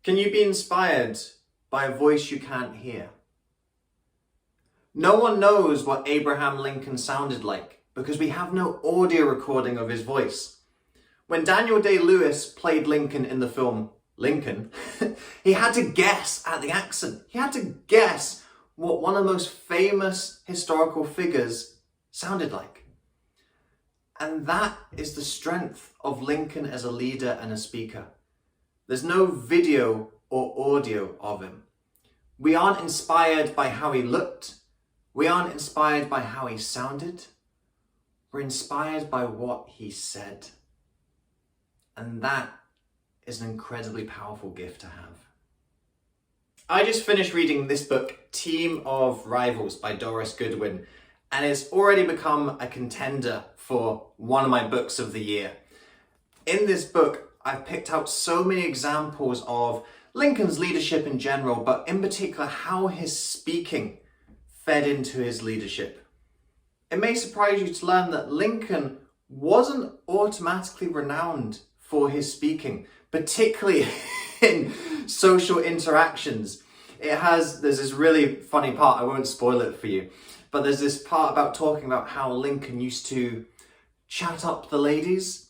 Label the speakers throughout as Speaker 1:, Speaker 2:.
Speaker 1: Can you be inspired by a voice you can't hear? No one knows what Abraham Lincoln sounded like because we have no audio recording of his voice. When Daniel Day-Lewis played Lincoln in the film Lincoln, he had to guess at the accent. He had to guess what one of the most famous historical figures sounded like. And that is the strength of Lincoln as a leader and a speaker. There's no video or audio of him. We aren't inspired by how he looked. We aren't inspired by how he sounded. We're inspired by what he said. And that is an incredibly powerful gift to have. I just finished reading this book, Team of Rivals by Doris Goodwin, and it's already become a contender for one of my books of the year. In this book, I've picked out so many examples of Lincoln's leadership in general, but in particular how his speaking fed into his leadership. It may surprise you to learn that Lincoln wasn't automatically renowned for his speaking, particularly in social interactions. There's this really funny part, I won't spoil it for you, but there's this part about talking about how Lincoln used to chat up the ladies.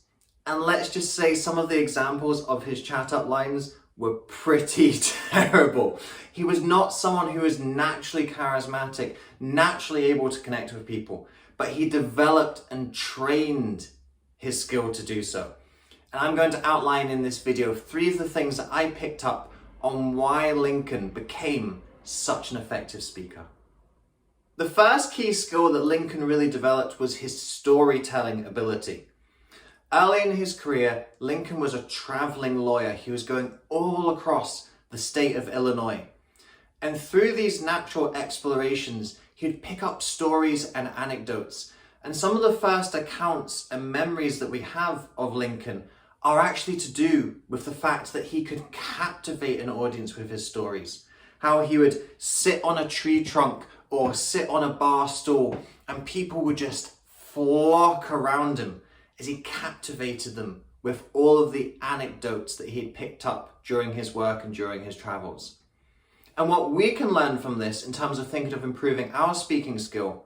Speaker 1: And let's just say some of the examples of his chat up lines were pretty terrible. He was not someone who was naturally charismatic, naturally able to connect with people, but he developed and trained his skill to do so. And I'm going to outline in this video 3 of the things that I picked up on why Lincoln became such an effective speaker. The first key skill that Lincoln really developed was his storytelling ability. Early in his career, Lincoln was a traveling lawyer. He was going all across the state of Illinois. And through these natural explorations, he'd pick up stories and anecdotes. And some of the first accounts and memories that we have of Lincoln are actually to do with the fact that he could captivate an audience with his stories. How he would sit on a tree trunk or sit on a bar stool and people would just flock around him as he captivated them with all of the anecdotes that he'd picked up during his work and during his travels. And what we can learn from this in terms of thinking of improving our speaking skill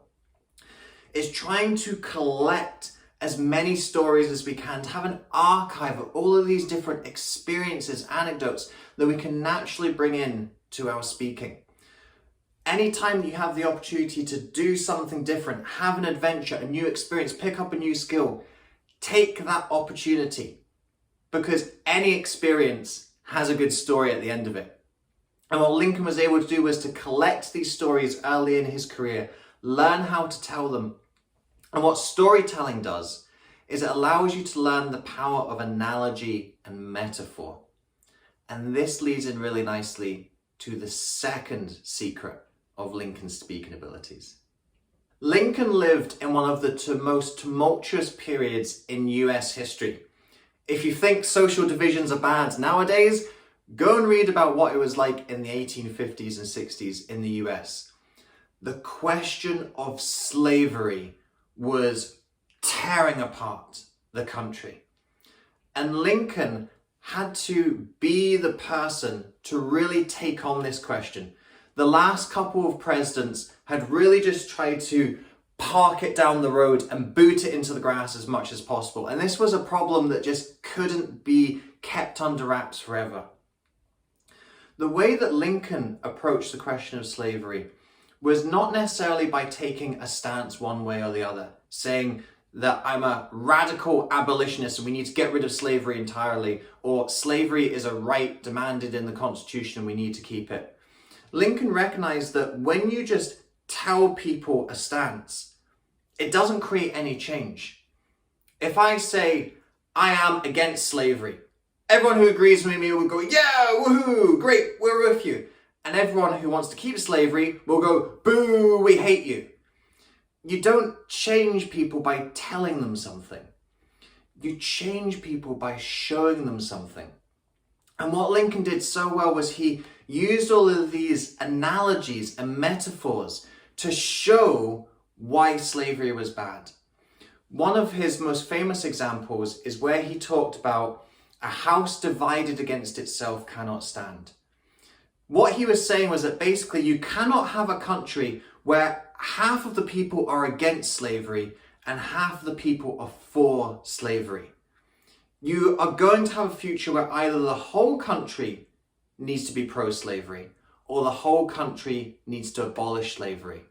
Speaker 1: is trying to collect as many stories as we can, to have an archive of all of these different experiences, anecdotes that we can naturally bring in to our speaking. Anytime you have the opportunity to do something different, have an adventure, a new experience, pick up a new skill, take that opportunity, because any experience has a good story at the end of it. And what Lincoln was able to do was to collect these stories early in his career, learn how to tell them. And what storytelling does is it allows you to learn the power of analogy and metaphor. And this leads in really nicely to the second secret of Lincoln's speaking abilities. Lincoln lived in one of the most tumultuous periods in US history. If you think social divisions are bad nowadays, go and read about what it was like in the 1850s and 60s in the US. The question of slavery was tearing apart the country. And Lincoln had to be the person to really take on this question. The last couple of presidents had really just tried to park it down the road and boot it into the grass as much as possible. And this was a problem that just couldn't be kept under wraps forever. The way that Lincoln approached the question of slavery was not necessarily by taking a stance one way or the other, saying that I'm a radical abolitionist and we need to get rid of slavery entirely, or slavery is a right demanded in the Constitution and we need to keep it. Lincoln recognized that when you just tell people a stance, it doesn't create any change. If I say, I am against slavery, everyone who agrees with me will go, yeah, woohoo, great, we're with you. And everyone who wants to keep slavery will go, boo, we hate you. You don't change people by telling them something. You change people by showing them something. And what Lincoln did so well was he used all of these analogies and metaphors to show why slavery was bad. One of his most famous examples is where he talked about A house divided against itself cannot stand. What he was saying was that basically you cannot have a country where half of the people are against slavery and half of the people are for slavery. You are going to have a future where either the whole country needs to be pro-slavery or the whole country needs to abolish slavery.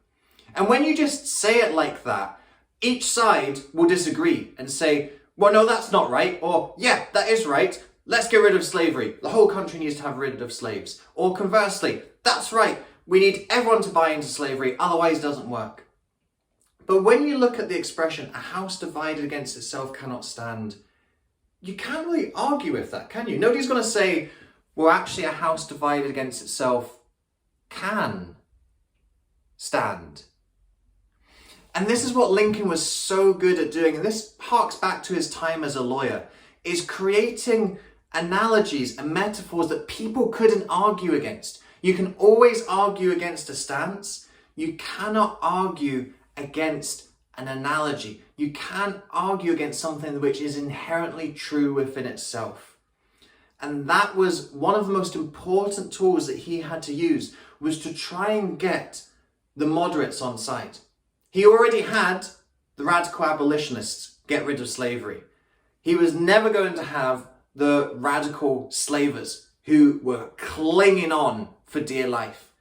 Speaker 1: And when you just say it like that, each side will disagree and say, well, no, that's not right. Or, yeah, that is right. Let's get rid of slavery. The whole country needs to have rid of slaves. Or conversely, that's right. We need everyone to buy into slavery, otherwise it doesn't work. But when you look at the expression, a house divided against itself cannot stand, you can't really argue with that, can you? Nobody's going to say, well, actually a house divided against itself can stand. And this is what Lincoln was so good at doing, and this harks back to his time as a lawyer, is creating analogies and metaphors that people couldn't argue against. You can always argue against a stance. You cannot argue against an analogy. You can't argue against something which is inherently true within itself. And that was one of the most important tools that he had to use, was to try and get the moderates on side. He already had the radical abolitionists get rid of slavery. He was never going to have the radical slavers who were clinging on for dear life.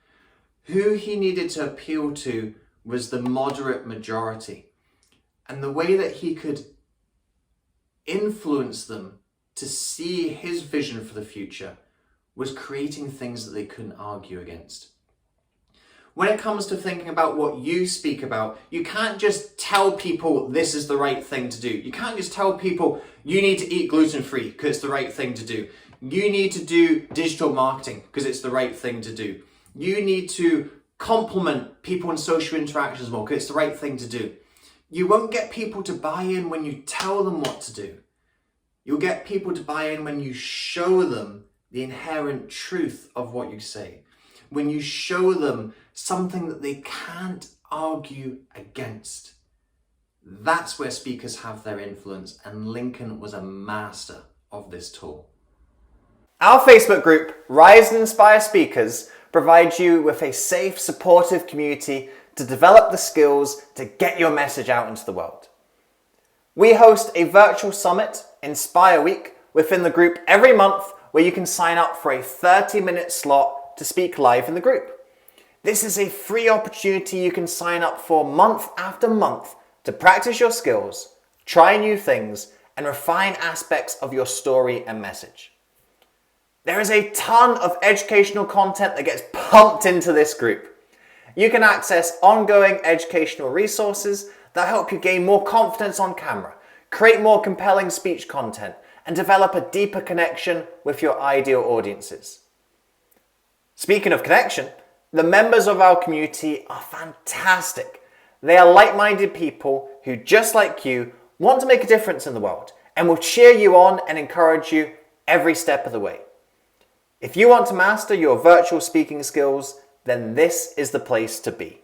Speaker 1: Who he needed to appeal to was the moderate majority. And the way that he could influence them to see his vision for the future was creating things that they couldn't argue against. When it comes to thinking about what you speak about, you can't just tell people this is the right thing to do. You can't just tell people you need to eat gluten-free because it's the right thing to do. You need to do digital marketing because it's the right thing to do. You need to compliment people in social interactions more because it's the right thing to do. You won't get people to buy in when you tell them what to do. You'll get people to buy in when you show them the inherent truth of what you say. When you show them something that they can't argue against. That's where speakers have their influence, and Lincoln was a master of this tool. Our Facebook group, Rise and Inspire Speakers, provides you with a safe, supportive community to develop the skills to get your message out into the world. We host a virtual summit, Inspire Week, within the group every month, where you can sign up for a 30-minute slot to speak live in the group. This is a free opportunity you can sign up for month after month to practice your skills, try new things, and refine aspects of your story and message. There is a ton of educational content that gets pumped into this group. You can access ongoing educational resources that help you gain more confidence on camera, create more compelling speech content, and develop a deeper connection with your ideal audiences. Speaking of connection, the members of our community are fantastic. They are like-minded people who, just like you, want to make a difference in the world and will cheer you on and encourage you every step of the way. If you want to master your virtual speaking skills, then this is the place to be.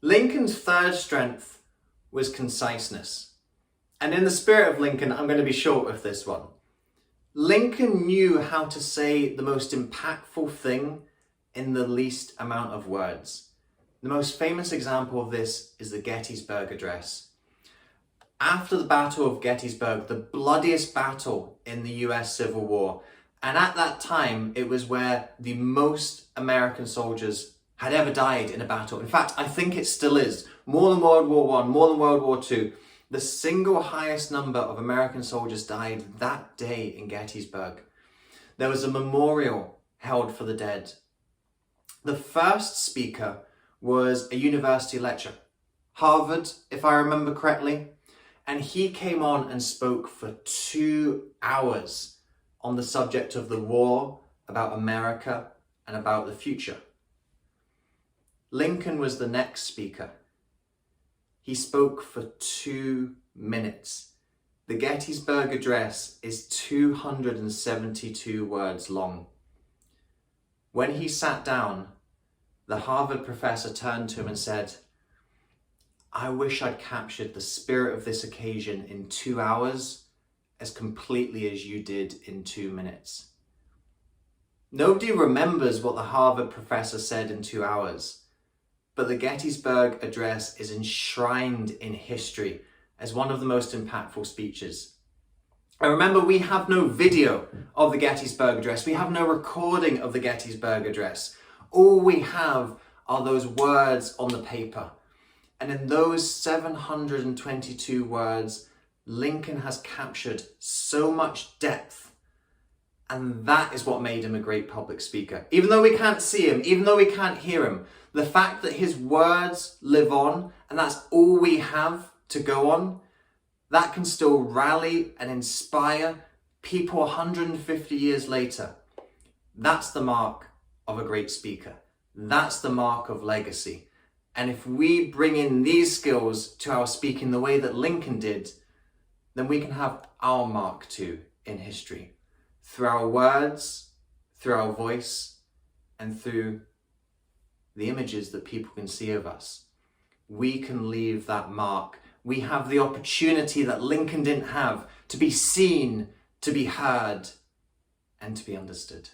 Speaker 1: Lincoln's third strength was conciseness. And in the spirit of Lincoln, I'm going to be short with this one. Lincoln knew how to say the most impactful thing in the least amount of words. The most famous example of this is the Gettysburg Address. After the Battle of Gettysburg, the bloodiest battle in the US Civil War, and at that time it was where the most American soldiers had ever died in a battle. In fact, I think it still is. More than World War I, more than World War II. The single highest number of American soldiers died that day in Gettysburg. There was a memorial held for the dead. The first speaker was a university lecturer, Harvard, if I remember correctly, and he came on and spoke for 2 hours on the subject of the war, about America, and about the future. Lincoln was the next speaker. He spoke for 2 minutes. The Gettysburg Address is 272 words long. When he sat down, the Harvard professor turned to him and said, "I wish I'd captured the spirit of this occasion in 2 hours as completely as you did in 2 minutes. Nobody remembers what the Harvard professor said in 2 hours, but the Gettysburg Address is enshrined in history as one of the most impactful speeches. And remember, we have no video of the Gettysburg Address. We have no recording of the Gettysburg Address. All we have are those words on the paper. And in those 722 words, Lincoln has captured so much depth. And that is what made him a great public speaker. Even though we can't see him, even though we can't hear him, the fact that his words live on, and that's all we have to go on, that can still rally and inspire people 150 years later. That's the mark of a great speaker. That's the mark of legacy. And if we bring in these skills to our speaking the way that Lincoln did, then we can have our mark too in history. Through our words, through our voice, and through the images that people can see of us. We can leave that mark. We have the opportunity that Lincoln didn't have to be seen, to be heard, and to be understood.